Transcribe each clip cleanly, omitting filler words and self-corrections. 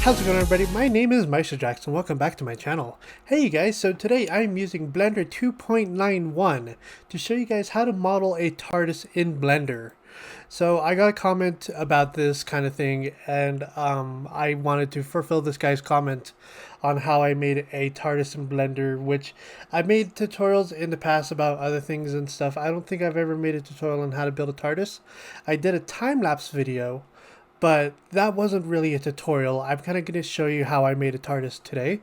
How's it going, everybody? My name is MaestroJax and welcome back to my channel. Hey you guys, so today I'm using Blender 2.91 to show you guys how to model a TARDIS in Blender. So I got a comment about this kind of thing, and I wanted to fulfill this guy's comment on how I made a TARDIS in Blender, which I made tutorials in the past about other things and stuff. I don't think I've ever made a tutorial on how to build a TARDIS. I did a time-lapse video, but that wasn't really a tutorial. I'm kind of going to show you how I made a TARDIS today.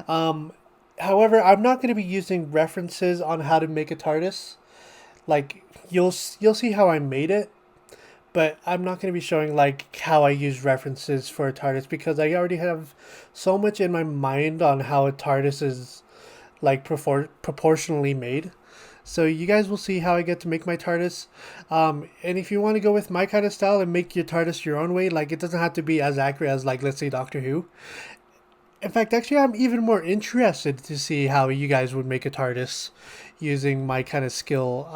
However, I'm not going to be using references on how to make a TARDIS. Like, you'll see how I made it, but I'm not going to be showing like how I use references for a TARDIS because I already have so much in my mind on how a TARDIS is like proportionally made. So you guys will see how I get to make my TARDIS. And if you want to go with my kind of style and make your TARDIS your own way, like it doesn't have to be as accurate as, like, let's say Doctor Who. In fact, actually, I'm even more interested to see how you guys would make a TARDIS using my kind of skill.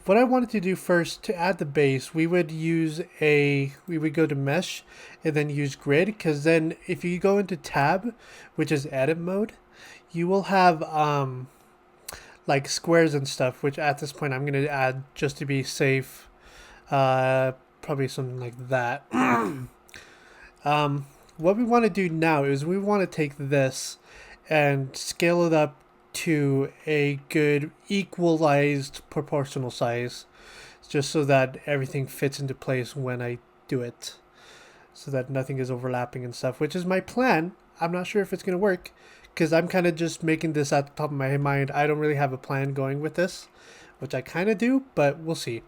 What I wanted to do first, to add the base, we would go to mesh and then use grid, because then if you go into tab, which is edit mode, you will have like squares and stuff, which at this point I'm going to add just to be safe. Probably something like that. What we want to do now is we want to take this and scale it up to a good equalized proportional size, just so that everything fits into place when I do it, so that nothing is overlapping and stuff, which is my plan. I'm not sure if it's going to work because I'm kind of just making this at the top of my mind. I don't really have a plan going with this, which I kind of do, but we'll see.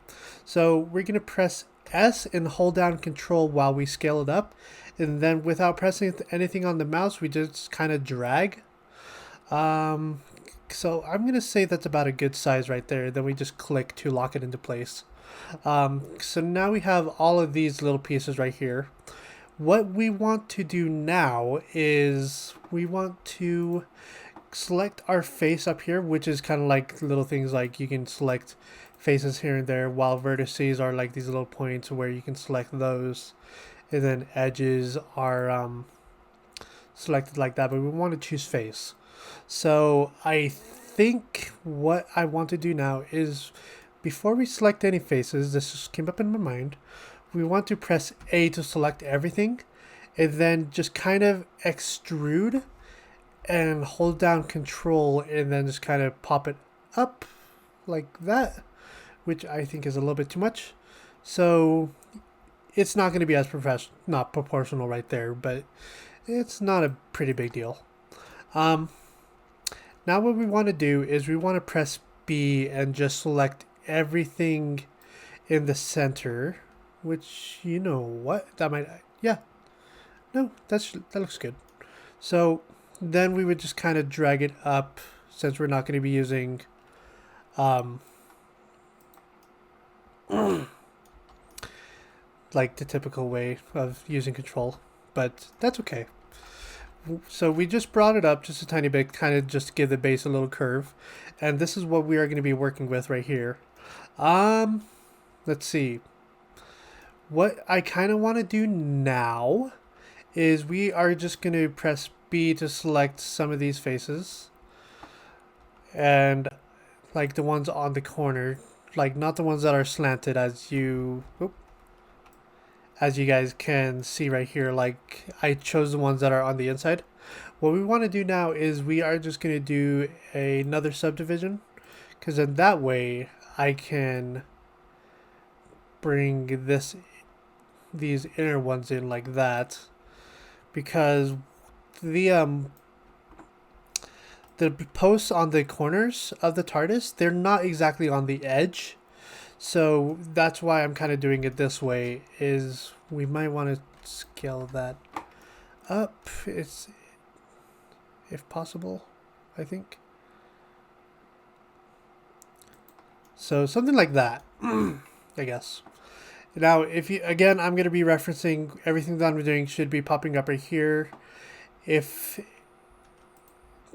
So we're going to press S and hold down Control while we scale it up, and then without pressing anything on the mouse, we just kind of drag. So I'm going to say that's about a good size right there. Then we just click to lock it into place. So now we have all of these little pieces right here. What we want to do now is we want to select our face up here, which is kind of like little things like you can select faces here and there, while vertices are like these little points where you can select those, and then edges are selected like that, but we want to choose face. So I think what I want to do now is, before we select any faces, this just came up in my mind, we want to press A to select everything, and then just kind of extrude and hold down Control, and then just kind of pop it up like that, which I think is a little bit too much. So it's not going to be as not proportional right there, but it's not a pretty big deal. Now what we want to do is we want to press B and just select everything in the center, which, you know what, that might, yeah, no, that looks good. So then we would just kind of drag it up, since we're not going to be using like the typical way of using Control, but that's okay. So we just brought it up just a tiny bit, kind of just to give the base a little curve, and this is what we are going to be working with right here. Let's see. What I kind of want to do now is we are just going to press B to select some of these faces, and like the ones on the corner, like not the ones that are slanted, as you guys can see right here. Like I chose the ones that are on the inside. What we want to do now is we are just going to do another subdivision, because then that way I can bring these inner ones in like that, because the posts on the corners of the TARDIS, they're not exactly on the edge. So that's why I'm kind of doing it this way, is we might want to scale that up, if possible, I think. So something like that, I guess. Now, I'm going to be referencing everything that I'm doing should be popping up right here.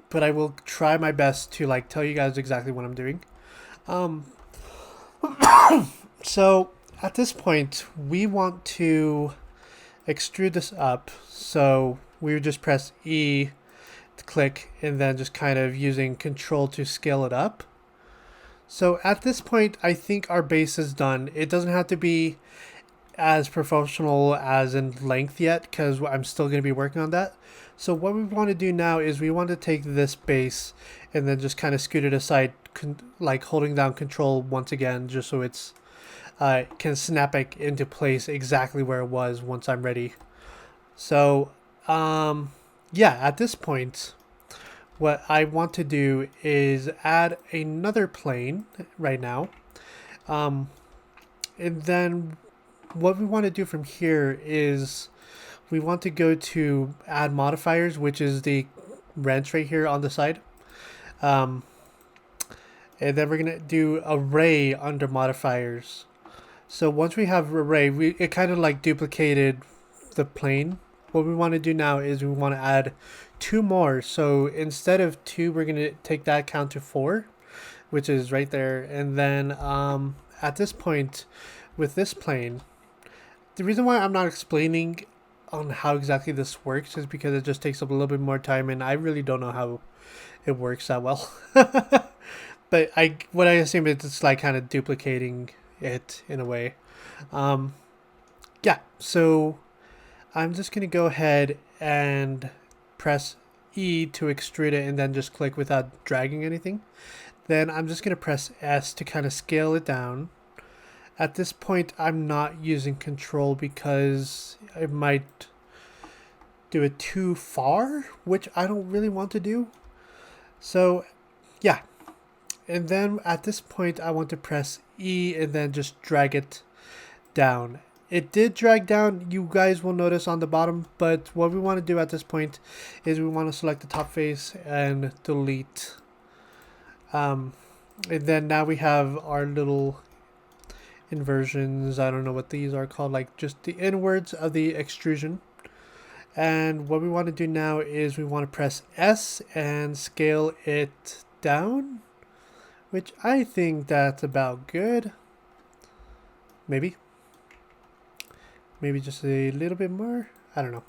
But I will try my best to like tell you guys exactly what I'm doing. So at this point, we want to extrude this up. So we would just press E to click, and then just kind of using control to scale it up. So at this point, I think our base is done. It doesn't have to be as professional as in length yet, because I'm still going to be working on that. So what we want to do now is we want to take this base and then just kind of scoot it aside, like holding down control once again, just so it's can snap back into place exactly where it was once I'm ready. So yeah, at this point, what I want to do is add another plane right now. And then what we want to do from here is we want to go to add modifiers, which is the wrench right here on the side. And then we're going to do array under modifiers. So once we have array, it kind of like duplicated the plane. What we want to do now is we want to add 2 more. So instead of 2, we're going to take that count to 4, which is right there. And then at this point with this plane, the reason why I'm not explaining on how exactly this works is because it just takes up a little bit more time, and I really don't know how it works that well. But what I assume is it's like kind of duplicating it in a way. Yeah, so I'm just going to go ahead and press E to extrude it and then just click without dragging anything. Then I'm just going to press S to kind of scale it down. At this point, I'm not using control because it might do it too far, which I don't really want to do. So yeah. And then at this point, I want to press E and then just drag it down. It did drag down, you guys will notice on the bottom, but what we want to do at this point is we want to select the top face and delete. And then now we have our little inversions. I don't know what these are called, like just the inwards of the extrusion. And what we want to do now is we want to press S and scale it down, which I think that's about good. Maybe just a little bit more. I don't know.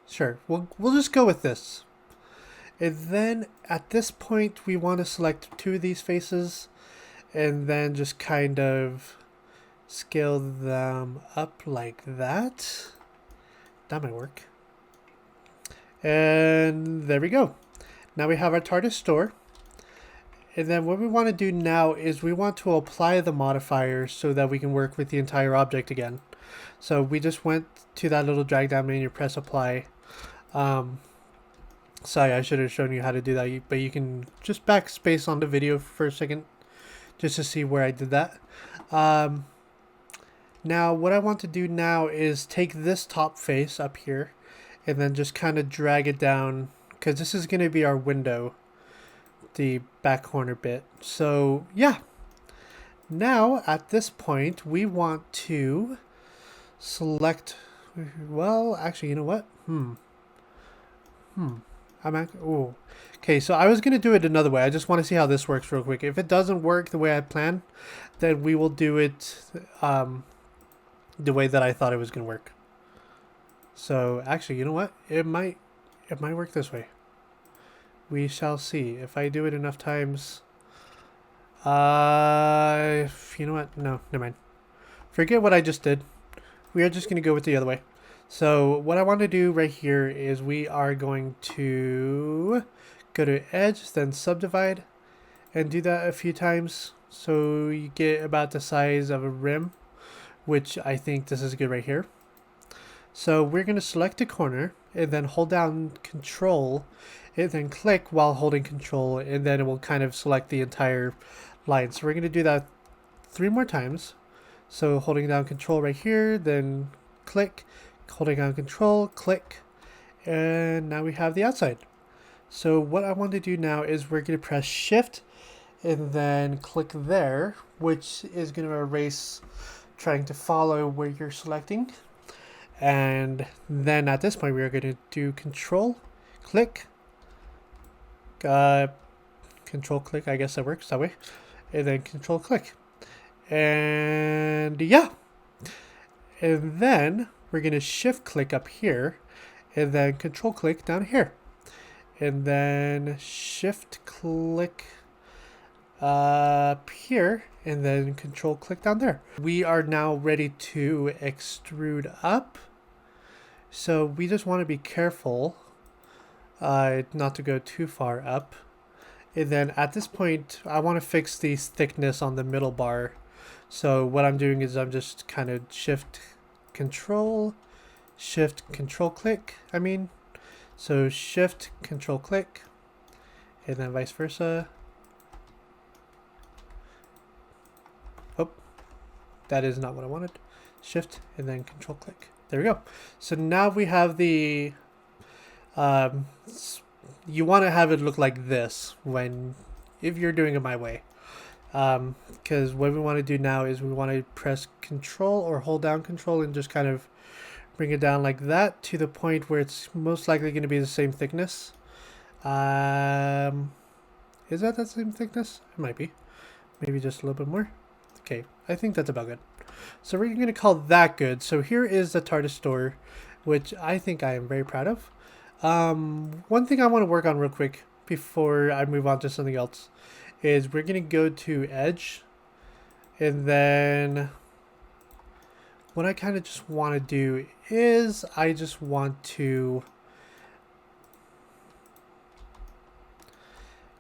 Sure, we'll just go with this. And then at this point we want to select 2 of these faces and then just kind of scale them up like that. That might work. And there we go. Now we have our TARDIS store. And then what we want to do now is we want to apply the modifiers so that we can work with the entire object again. So we just went to that little drag down menu, press apply. Sorry, I should have shown you how to do that, but you can just backspace on the video for a second just to see where I did that. Now what I want to do now is take this top face up here and then just kind of drag it down, because this is going to be our window, the back corner bit. So yeah, now at this point we want to select, well actually, you know what, okay, so I was gonna do it another way. I just want to see how this works real quick. If it doesn't work the way I planned, then we will do it the way that I thought it was gonna work. So actually, you know what, it might work this way. We shall see. If I do it enough times. You know what? No, never mind. Forget what I just did. We are just going to go with the other way. So what I want to do right here is we are going to go to edge, then subdivide, and do that a few times. So you get about the size of a rim, which I think this is good right here. So we're going to select a corner and then hold down control and then click while holding control, and then it will kind of select the entire line. So we're going to do that 3 more times. So holding down control right here, then click, holding down control, click, and now we have the outside. So what I want to do now is we're going to press shift and then click there, which is going to erase trying to follow where you're selecting. And then at this point we are going to do control click, control click, I guess that works that way, and then control click, and yeah, and then we're going to shift click up here and then control click down here. And then shift click up here and then control click down there. We are now ready to extrude up. So we just want to be careful not to go too far up. And then at this point, I want to fix the thickness on the middle bar. So what I'm doing is I'm just kind of shift control click, So shift control click and then vice versa. Oh, that is not what I wanted. Shift and then control click. There we go. So now we have the you want to have it look like this if you're doing it my way, because what we want to do now is we want to press control or hold down control and just kind of bring it down like that to the point where it's most likely going to be the same thickness. Is that the same thickness? It might be. Maybe just a little bit more. Okay, I think that's about good. So we're going to call that good. So here is the TARDIS store, which I think I am very proud of. One thing I want to work on real quick before I move on to something else is we're going to go to Edge, and then what I kind of just want to do is I just want to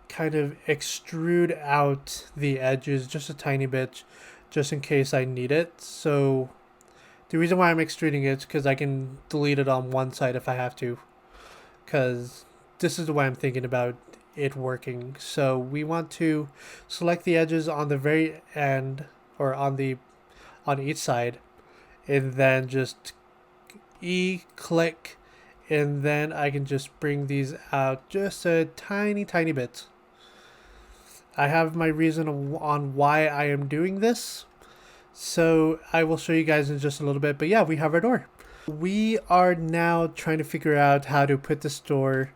kind of extrude out the edges just a tiny bit, just in case I need it. So the reason why I'm extruding it is because I can delete it on one side if I have to, because this is the way I'm thinking about it working. So we want to select the edges on the very end, or on each side, and then just click, and then I can just bring these out just a tiny bit. I have my reason on why I am doing this, so I will show you guys in just a little bit. But yeah, we have our door. We are now trying to figure out how to put this door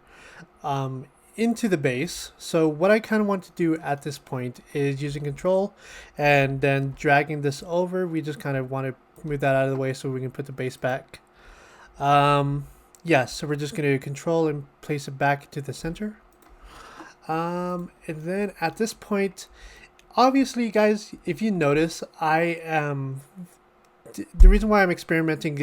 into the base. So what I kind of want to do at this point is using control and then dragging this over. We just kind of want to move that out of the way so we can put the base back. Yeah, so we're just going to control and place it back to the center. And then at this point, obviously, guys, if you notice, I am the reason why I'm experimenting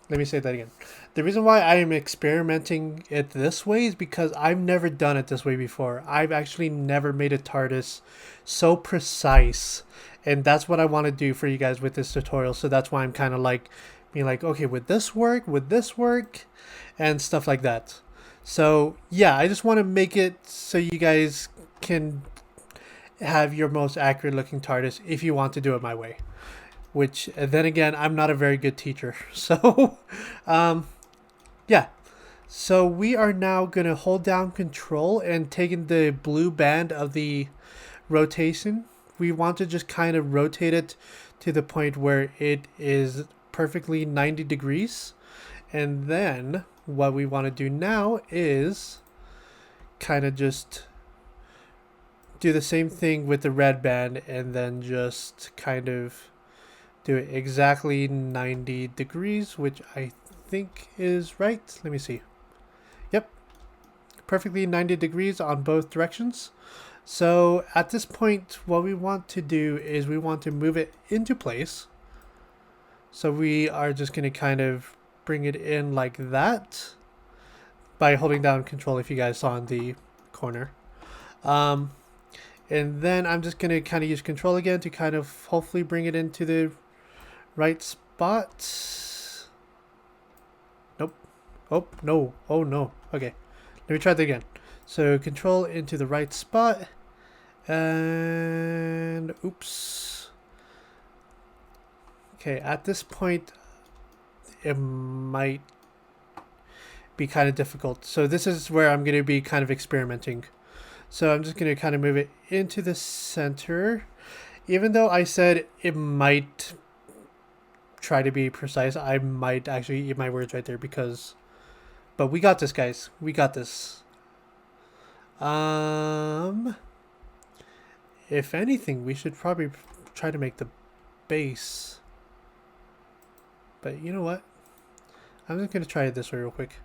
let me say that again. The reason why I am experimenting it this way is because I've never done it this way before. I've actually never made a TARDIS so precise, and that's what I want to do for you guys with this tutorial. So that's why I'm kind of like being like, okay, would this work, and stuff like that. So yeah, I just want to make it so you guys can have your most accurate looking TARDIS if you want to do it my way. Which, then again, I'm not a very good teacher. So, yeah. So we are now going to hold down control and taking the blue band of the rotation. We want to just kind of rotate it to the point where it is perfectly 90 degrees. And then what we want to do now is kind of just do the same thing with the red band and then just kind of do it exactly 90 degrees, which I think is right. Let me see. Yep. Perfectly 90 degrees on both directions. So at this point, what we want to do is we want to move it into place. So we are just going to kind of bring it in like that by holding down control, if you guys saw in the corner. And then I'm just going to kind of use control again to kind of hopefully bring it into the right spot. Nope. Oh, no. Oh, no. Okay. Let me try that again. So control into the right spot. And oops. Okay, at this point, it might be kind of difficult. So this is where I'm going to be kind of experimenting. So I'm just going to kind of move it into the center. Even though I said it might try to be precise, I might actually eat my words right there because... But we got this, guys. We got this. If anything, we should probably try to make the base But you know what? I'm just going to try it this way real quick.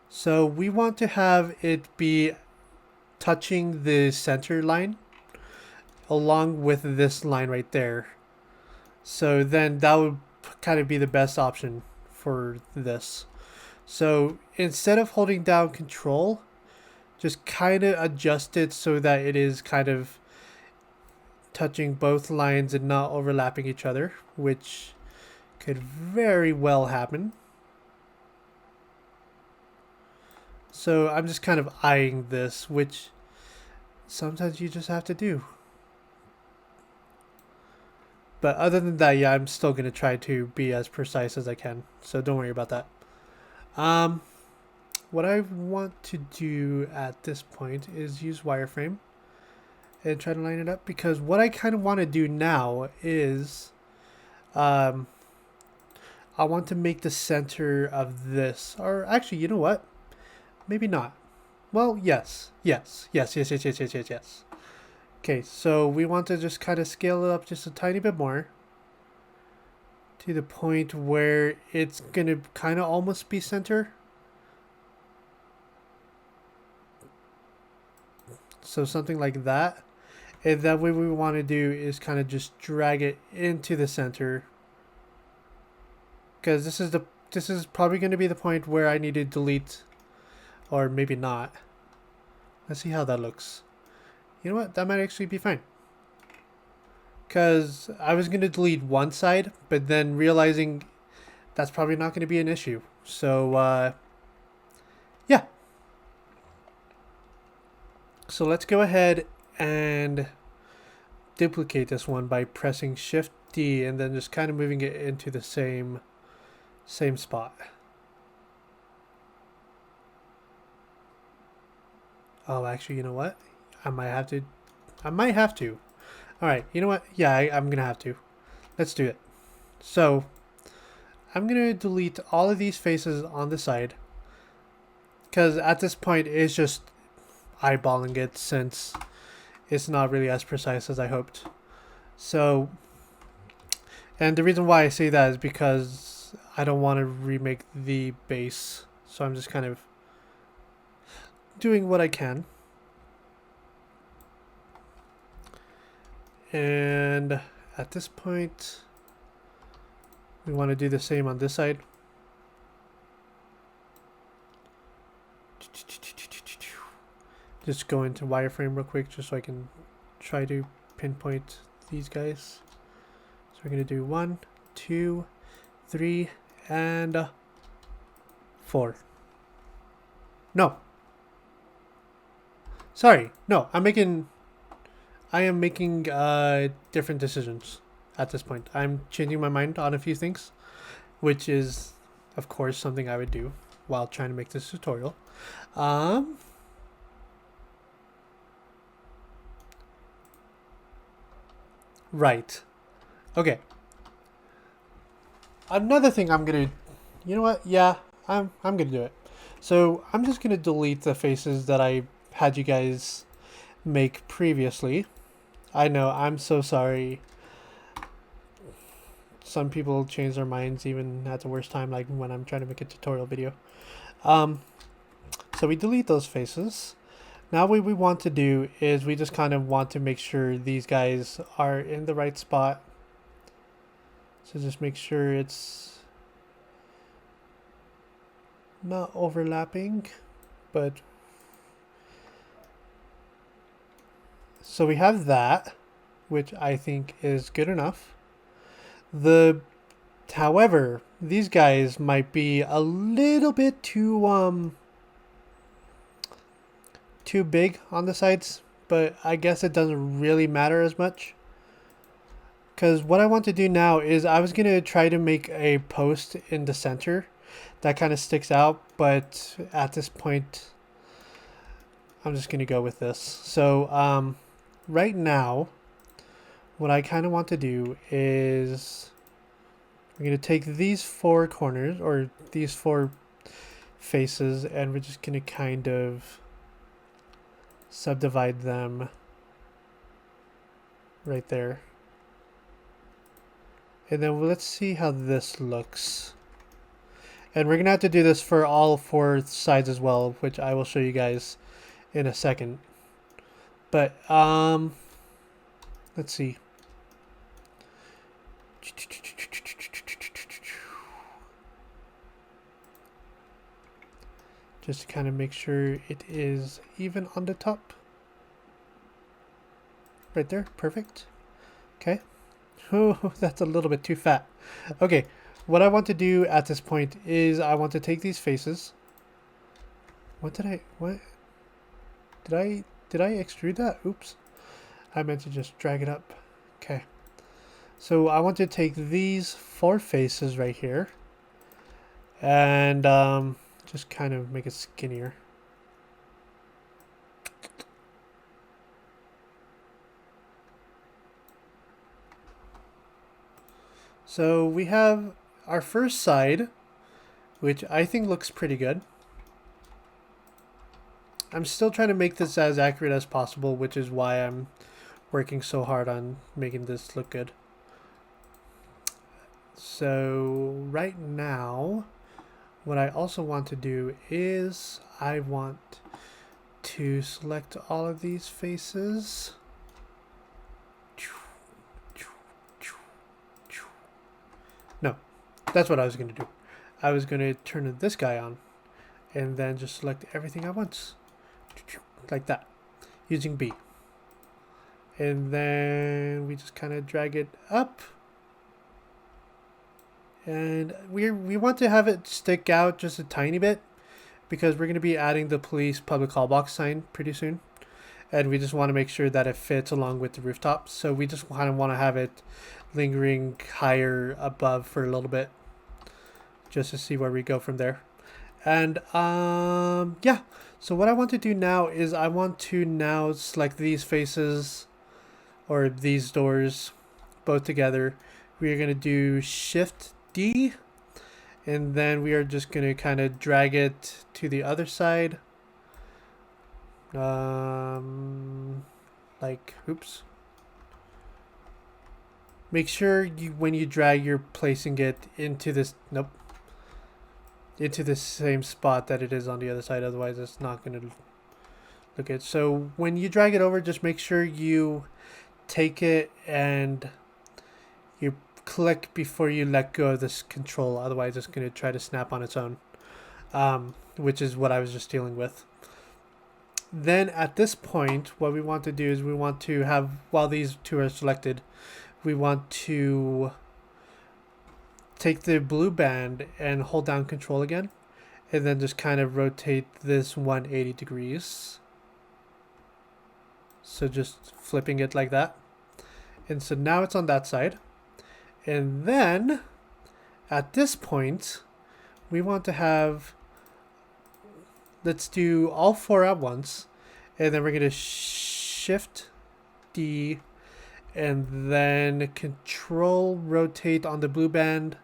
So we want to have it be touching the center line along with this line right there. So then that would kind of be the best option for this. So instead of holding down control, just kind of adjust it so that it is kind of touching both lines and not overlapping each other, which could very well happen. So I'm just kind of eyeing this, which sometimes you just have to do. But other than that, yeah, I'm still going to try to be as precise as I can. So don't worry about that. What I want to do at this point is use wireframe and try to line it up, because what I kind of want to do now is I want to make the center of this, or actually, you know what? Maybe not. Well, yes. Okay, so we want to just kind of scale it up just a tiny bit more to the point where it's going to kind of almost be center. So something like that. And that way what we want to do is kind of just drag it into the center. Because this is probably going to be the point where I need to delete, or maybe not. Let's see how that looks. You know what? That might actually be fine. Because I was going to delete one side, but then realizing that's probably not going to be an issue. So, yeah. So let's go ahead and duplicate this one by pressing Shift D and then just kind of moving it into the same spot. Oh, actually, you know what? I might have to. All right, you know what? Yeah, I'm going to have to. Let's do it. So I'm going to delete all of these faces on the side, because at this point it's just eyeballing it since it's not really as precise as I hoped. So, and the reason why I say that is because I don't want to remake the base. So I'm just kind of doing what I can. And at this point, we want to do the same on this side. Just go into wireframe real quick just so I can try to pinpoint these guys. So we're going to do 1, 2, 3, and 4. No. Sorry. No, I am making different decisions at this point. I'm changing my mind on a few things, which is, of course, something I would do while trying to make this tutorial. Right. Okay. Another thing I'm gonna, you know what? Yeah, I'm gonna do it. So I'm just gonna delete the faces that I had you guys make previously. I know, I'm so sorry. Some people change their minds even at the worst time, like when I'm trying to make a tutorial video. So we delete those faces. Now what we want to do is we just kind of want to make sure these guys are in the right spot. So just make sure it's not overlapping, but so we have that, which I think is good enough. However, these guys might be a little bit too big on the sides, but I guess it doesn't really matter as much. Because what I want to do now is I was going to try to make a post in the center that kind of sticks out, but at this point I'm just going to go with this. So right now what I kind of want to do is we're going to take these 4 corners, or these 4 faces, and we're just going to kind of subdivide them right there. And then let's see how this looks. And we're gonna have to do this for all 4 sides as well, which I will show you guys in a second. But let's see. Just to kind of make sure it is even on the top. Right there, perfect. Okay. Oh, that's a little bit too fat. Okay, what I want to do at this point is I want to take these faces. What? Did I extrude that? Oops. I meant to just drag it up. Okay. So I want to take these 4 faces right here and just kind of make it skinnier. So we have our first side, which I think looks pretty good. I'm still trying to make this as accurate as possible, which is why I'm working so hard on making this look good. So right now, what I also want to do is I want to select all of these faces. No, that's what I was going to do. I was going to turn this guy on and then just select everything at once. Like that, using B. And then we just kind of drag it up. And we want to have it stick out just a tiny bit because we're going to be adding the police public call box sign pretty soon. And we just want to make sure that it fits along with the rooftop. So we just kind of want to have it lingering higher above for a little bit just to see where we go from there. And yeah, so what I want to do now is I want to now select these faces or these doors both together. We're going to do Shift D, and then we are just going to kind of drag it to the other side. Like, oops. Make sure when you drag, you're placing it into this, nope, into the same spot that it is on the other side. Otherwise, it's not going to look good. So when you drag it over, just make sure you take it and you click before you let go of this control. Otherwise, it's going to try to snap on its own, which is what I was just dealing with. Then at this point, what we want to do is we want to have, while these 2 are selected, we want to take the blue band and hold down control again, and then just kind of rotate this 180 degrees. So just flipping it like that. And so now it's on that side. And then at this point, we want to have, let's do all 4 at once. And then we're going to Shift D and then Control rotate on the blue band.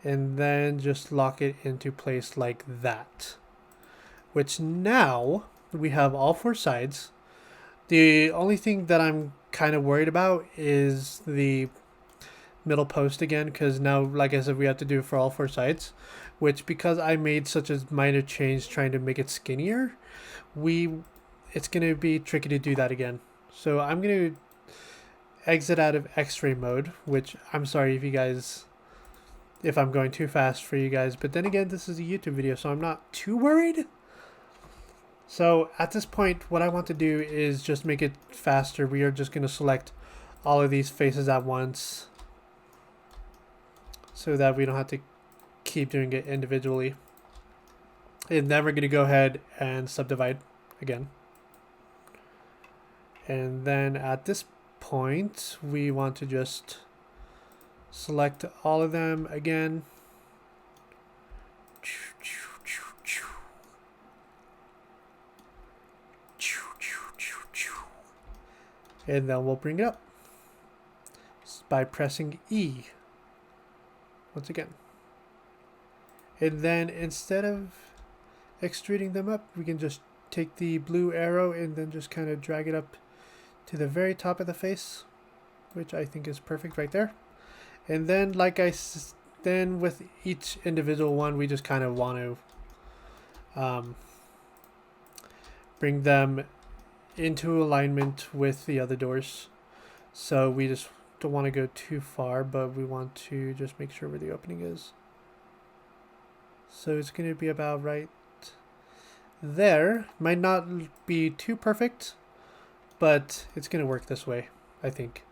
And then just lock it into place like that. Which now we have all 4 sides. The only thing that I'm kind of worried about is the middle post again, because now, like I said, we have to do it for all 4 sides, which because I made such a minor change trying to make it skinnier, it's going to be tricky to do that again. So I'm going to exit out of X-ray mode, which I'm sorry if I'm going too fast for you guys, but then again, this is a YouTube video, so I'm not too worried. So at this point, what I want to do is just make it faster. We are just going to select all of these faces at once so that we don't have to keep doing it individually. And then we're going to go ahead and subdivide again. And then at this point, we want to just select all of them again. And then we'll bring it up by pressing E once again. And then instead of extruding them up, we can just take the blue arrow and then just kind of drag it up to the very top of the face, which I think is perfect right there. And then then with each individual one, we just kind of want to bring them into alignment with the other doors. So we just don't want to go too far, but we want to just make sure where the opening is. So it's going to be about right there. Might not be too perfect, but it's going to work this way, I think.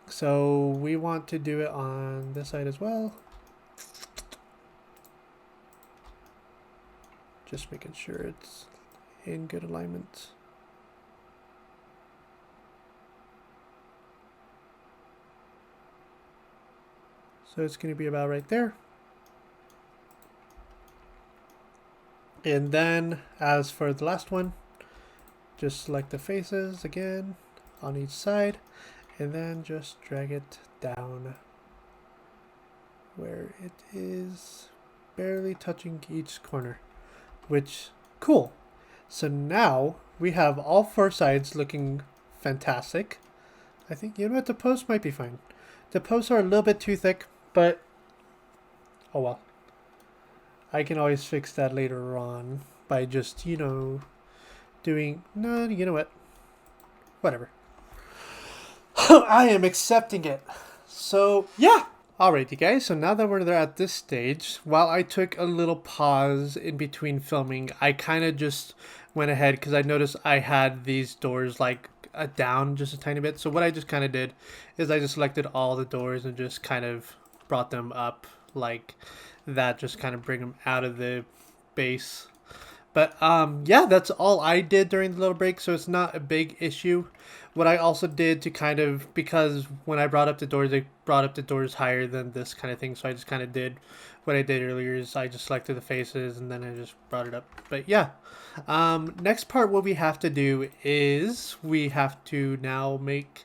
So we want to do it on this side as well. Just making sure it's in good alignment. So it's going to be about right there. And then as for the last one, just select the faces again on each side, and then just drag it down where it is barely touching each corner, which, cool. So now we have all four sides looking fantastic. I think, you know what, the posts might be fine. The posts are a little bit too thick, but oh well. I can always fix that later on by just, you know, doing, no, you know what, whatever. I am accepting it. So yeah. Alrighty guys, so now that we're there at this stage, while I took a little pause in between filming, I kind of just went ahead because I noticed I had these doors like down just a tiny bit. So what I just kind of did is I just selected all the doors and just kind of brought them up like that, just kind of bring them out of the base. But yeah, that's all I did during the little break, so it's not a big issue. What I also did to kind of, because when I brought up the doors, I brought up the doors higher than this kind of thing, so I just kind of did what I did earlier is I just selected the faces and then I just brought it up. But yeah, next part what we have to do is we have to now make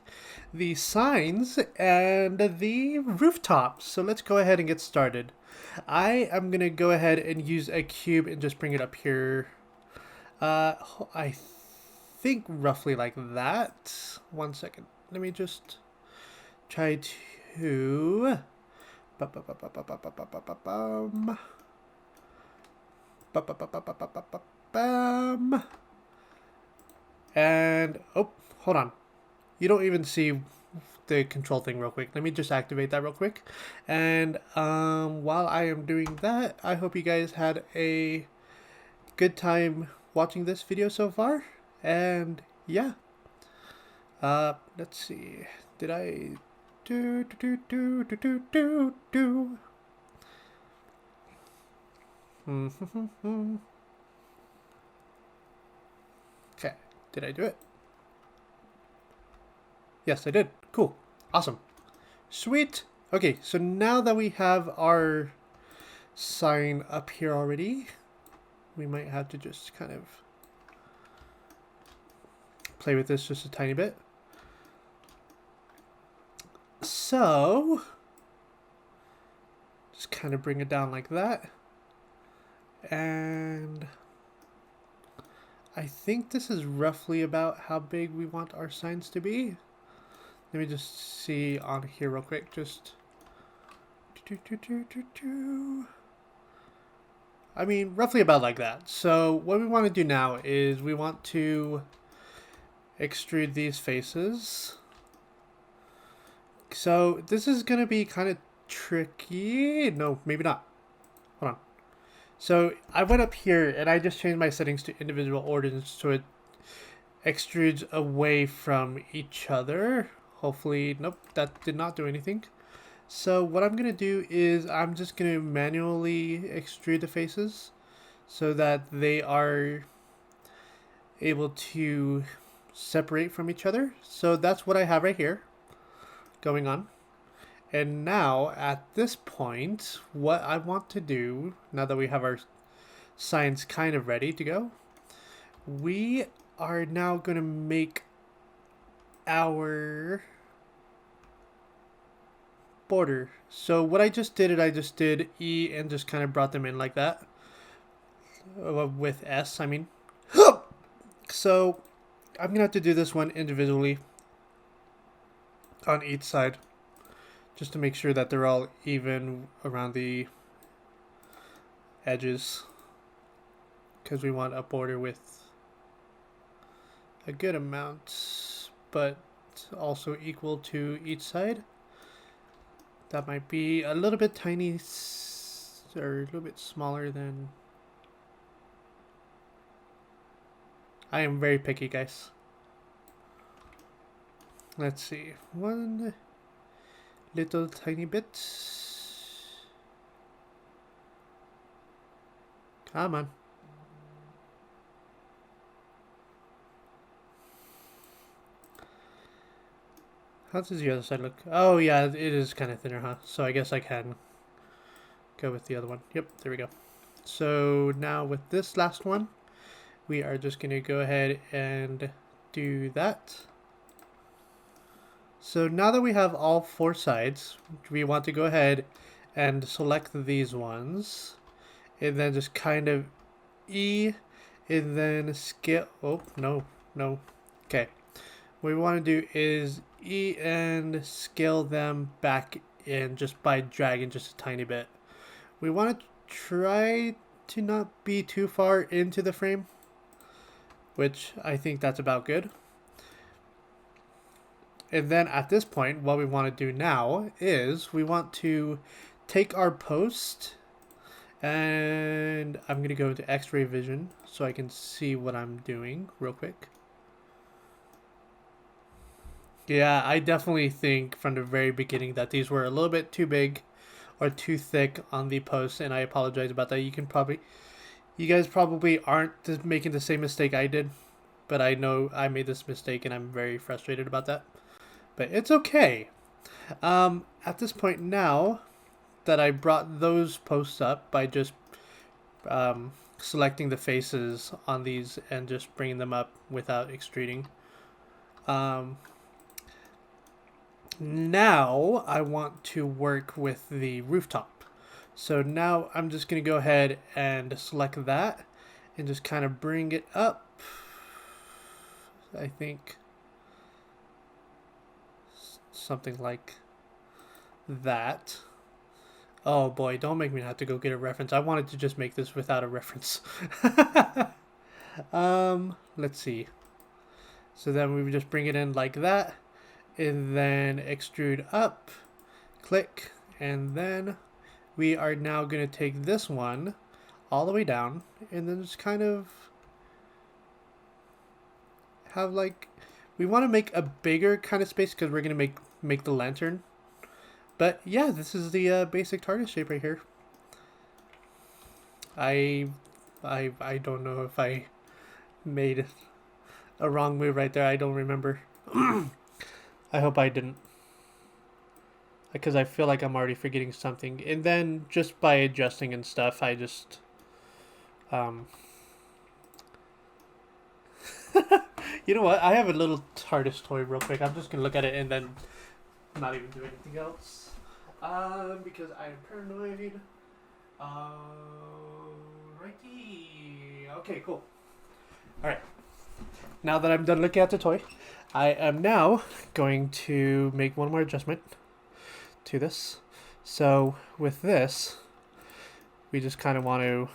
the signs and the rooftops. So let's go ahead and get started. I am going to go ahead and use a cube and just bring it up here. I think roughly like that. 1 second. Let me just try to... And, oh, hold on. You don't even see the control thing real quick. Let me just activate that real quick. And while I am doing that, I hope you guys had a good time watching this video so far. And yeah, let's see. Did I do? Okay, did I do it? Yes, I did. Cool. Awesome. Sweet. Okay, so now that we have our sign up here already, we might have to just kind of play with this just a tiny bit. So, just kind of bring it down like that. And I think this is roughly about how big we want our signs to be. Let me just see on here real quick. Just I mean, roughly about like that. So what we want to do now is we want to extrude these faces. So this is going to be kind of tricky. No, maybe not. Hold on. So I went up here and I just changed my settings to individual orders so it extrudes away from each other. Hopefully, nope, that did not do anything. So what I'm going to do is I'm just going to manually extrude the faces so that they are able to separate from each other. So that's what I have right here going on. And now at this point, what I want to do, now that we have our signs kind of ready to go, we are now going to make our border. So what I just did E and just kind of brought them in like that. With S, I mean. So I'm going to have to do this one individually on each side. just to make sure that they're all even around the edges, because we want a border with a good amount, but also equal to each side. That might be a little bit tiny, or a little bit smaller than... I am very picky, guys. Let's see. One little tiny bit. Come on. How does the other side look? Oh yeah, it is kind of thinner, huh? So I guess I can go with the other one. Yep, there we go. So now with this last one, we are just going to go ahead and do that. So now that we have all four sides, we want to go ahead and select these ones, and then just kind of E, and then scale. Oh, no. Okay. What we want to do is E and scale them back in just by dragging just a tiny bit. We want to try to not be too far into the frame, which I think that's about good. And then at this point, what we want to do now is we want to take our post, and I'm going to go into X-ray vision so I can see what I'm doing real quick. Yeah, I definitely think from the very beginning that these were a little bit too big or too thick on the post, and I apologize about that. You guys probably aren't making the same mistake I did, but I know I made this mistake and I'm very frustrated about that. But it's okay. At this point now that I brought those posts up by just selecting the faces on these and just bringing them up without extruding. Now I want to work with the rooftop. So now I'm just going to go ahead and select that and just kind of bring it up. I think something like that. Oh boy, don't make me have to go get a reference. I wanted to just make this without a reference. Let's see. So then we would just bring it in like that, and then extrude up, click, and then we are now going to take this one all the way down, and then just kind of have like, we want to make a bigger kind of space because we're going to make the lantern. But yeah, this is the basic TARDIS shape right here. I don't know if I made a wrong move right there. I don't remember. I hope I didn't, because I feel like I'm already forgetting something. And then just by adjusting and stuff, I just you know what? I have a little TARDIS toy real quick. I'm just gonna look at it and then not even do anything else. Because I'm paranoid. Righty. Okay, cool. Alright. Now that I'm done looking at the toy, I am now going to make one more adjustment to this. So with this, we just kind of want to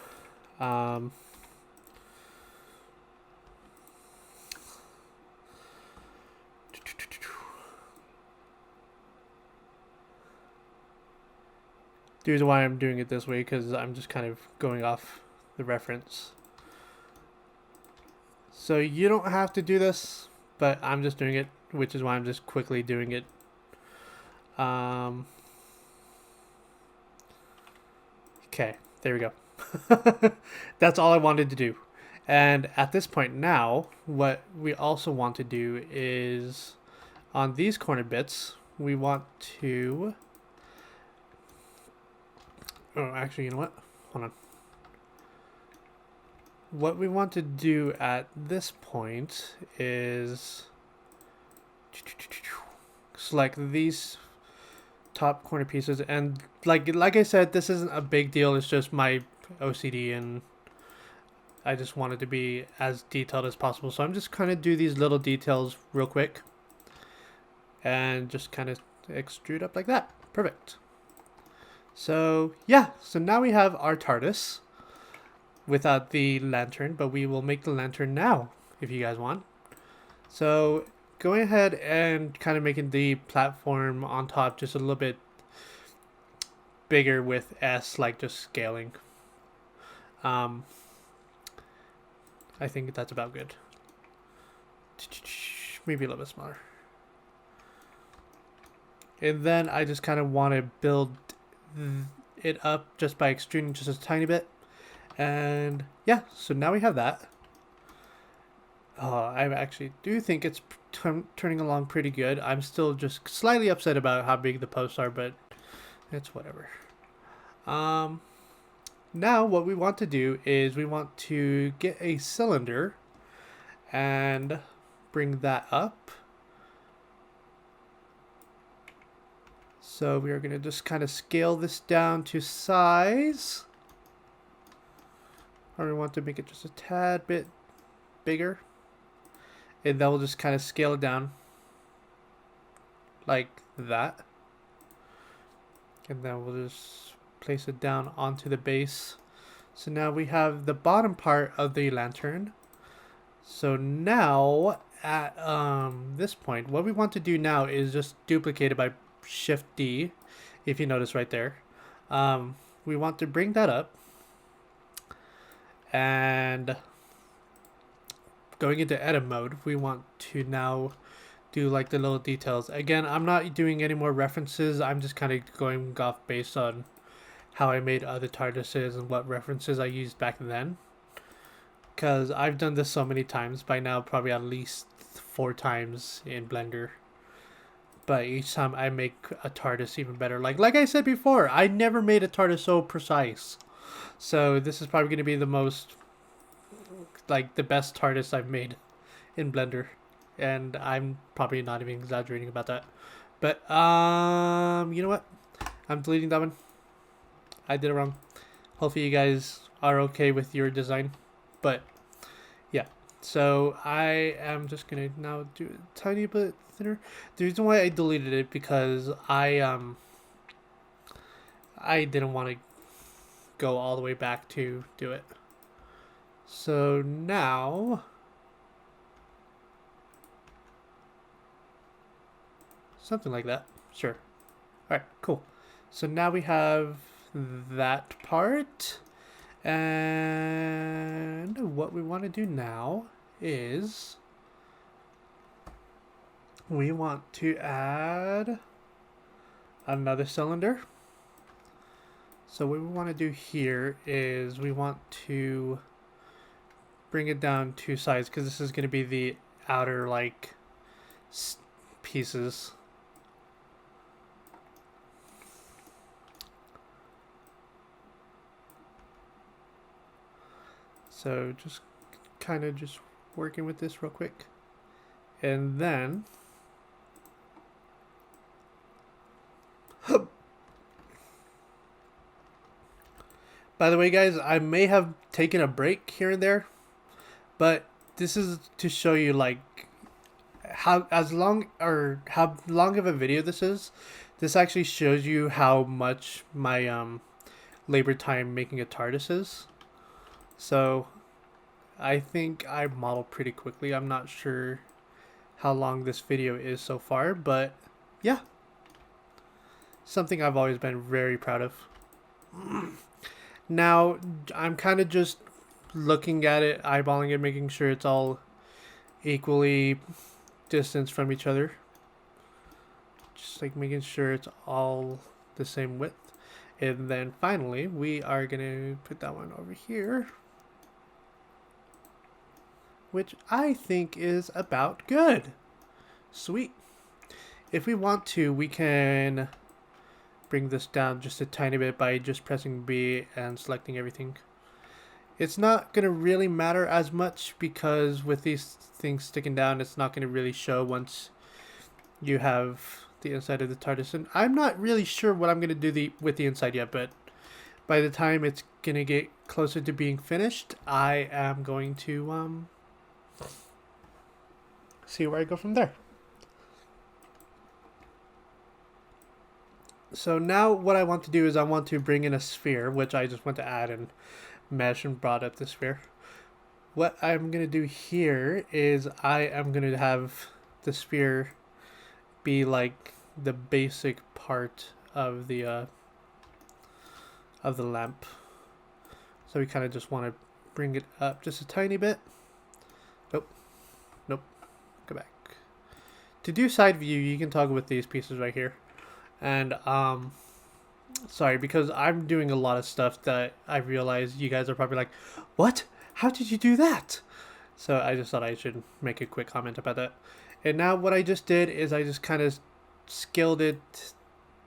the reason why I'm doing it this way, because I'm just kind of going off the reference. So you don't have to do this, but I'm just doing it, which is why I'm just quickly doing it. Okay, there we go. That's all I wanted to do. And at this point now, what we also want to do is on these corner bits, we want to... Oh, actually, you know what? Hold on. What we want to do at this point is select these top corner pieces, and like I said, this isn't a big deal. It's just my OCD, and I just want it to be as detailed as possible. So I'm just kind of do these little details real quick and just kind of extrude up like that. Perfect. So yeah, so now we have our TARDIS without the lantern, but we will make the lantern now if you guys want. So going ahead and kind of making the platform on top just a little bit bigger with S, like just scaling. I think that's about good. Maybe a little bit smaller. And then I just kind of want to build it up just by extruding just a tiny bit. And yeah, so now we have that. I actually do think it's turning along pretty good. I'm still just slightly upset about how big the posts are, but it's whatever. Now what we want to do is we want to get a cylinder and bring that up. So we are going to just kind of scale this down to size. Or we want to make it just a tad bit bigger. And then we'll just kind of scale it down like that. And then we'll just place it down onto the base. So now we have the bottom part of the lantern. So now at this point, what we want to do now is just duplicate it by Shift D, if you notice right there. We want to bring that up and going into edit mode, we want to now do like the little details. Again, I'm not doing any more references. I'm just kind of going off based on how I made other TARDISes and what references I used back then. Because I've done this so many times by now, probably at least 4 times in Blender. But each time I make a TARDIS even better. Like I said before, I never made a TARDIS so precise. So this is probably going to be the most, like the best TARDIS I've made in Blender. And I'm probably not even exaggerating about that. But, you know what? I'm deleting that one. I did it wrong. Hopefully you guys are okay with your design. But, yeah. So, I am just going to now do a tiny bit thinner. The reason why I deleted it because I didn't want to go all the way back to do it. So, now something like that. Sure. Alright, cool. So now we have that part. And what we want to do now is we want to add another cylinder. So what we want to do here is we want to bring it down 2 sides because this is going to be the outer like pieces. So just kind of just working with this real quick. And then by the way guys, I may have taken a break here and there, but this is to show you like how long of a video this is. This actually shows you how much my labor time making a TARDIS is. So I think I modeled pretty quickly. I'm not sure how long this video is so far, but yeah. Something I've always been very proud of. Now, I'm kind of just looking at it, eyeballing it, making sure it's all equally distanced from each other. Just like making sure it's all the same width. And then finally, we are going to put that one over here, which I think is about good. Sweet. If we want to, we can bring this down just a tiny bit by just pressing B and selecting everything. It's not going to really matter as much because with these things sticking down, it's not going to really show once you have the inside of the TARDIS. And I'm not really sure what I'm going to do with the inside yet, but by the time it's going to get closer to being finished, I am going to see where I go from there. So now what I want to do is I want to bring in a sphere, which I just want to add and mesh and brought up the sphere. What I'm going to do here is I am going to have the sphere be like the basic part of the lamp. So we kind of just want to bring it up just a tiny bit. Nope. Nope. Go back. To do side view, you can toggle with these pieces right here. And sorry, because I'm doing a lot of stuff that I realize you guys are probably like, what? How did you do that? So I just thought I should make a quick comment about that. And now what I just did is I just kind of scaled it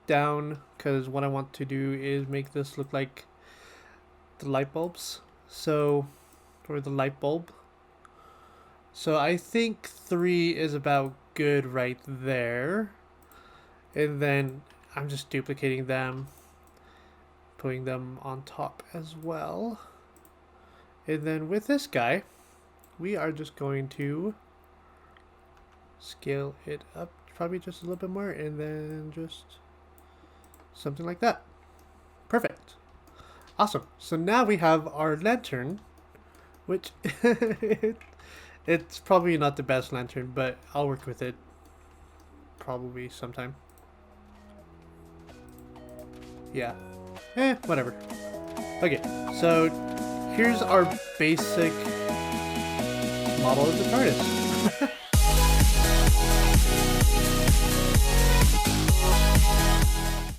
down, because what I want to do is make this look like the light bulbs. So, or the light bulb. So I think 3 is about good right there. And then I'm just duplicating them, putting them on top as well. And then with this guy, we are just going to scale it up probably just a little bit more, and then just something like that. Perfect. Awesome. So now we have our lantern, which it's probably not the best lantern, but I'll work with it probably sometime. Yeah. Whatever. Okay, so here's our basic model of the TARDIS.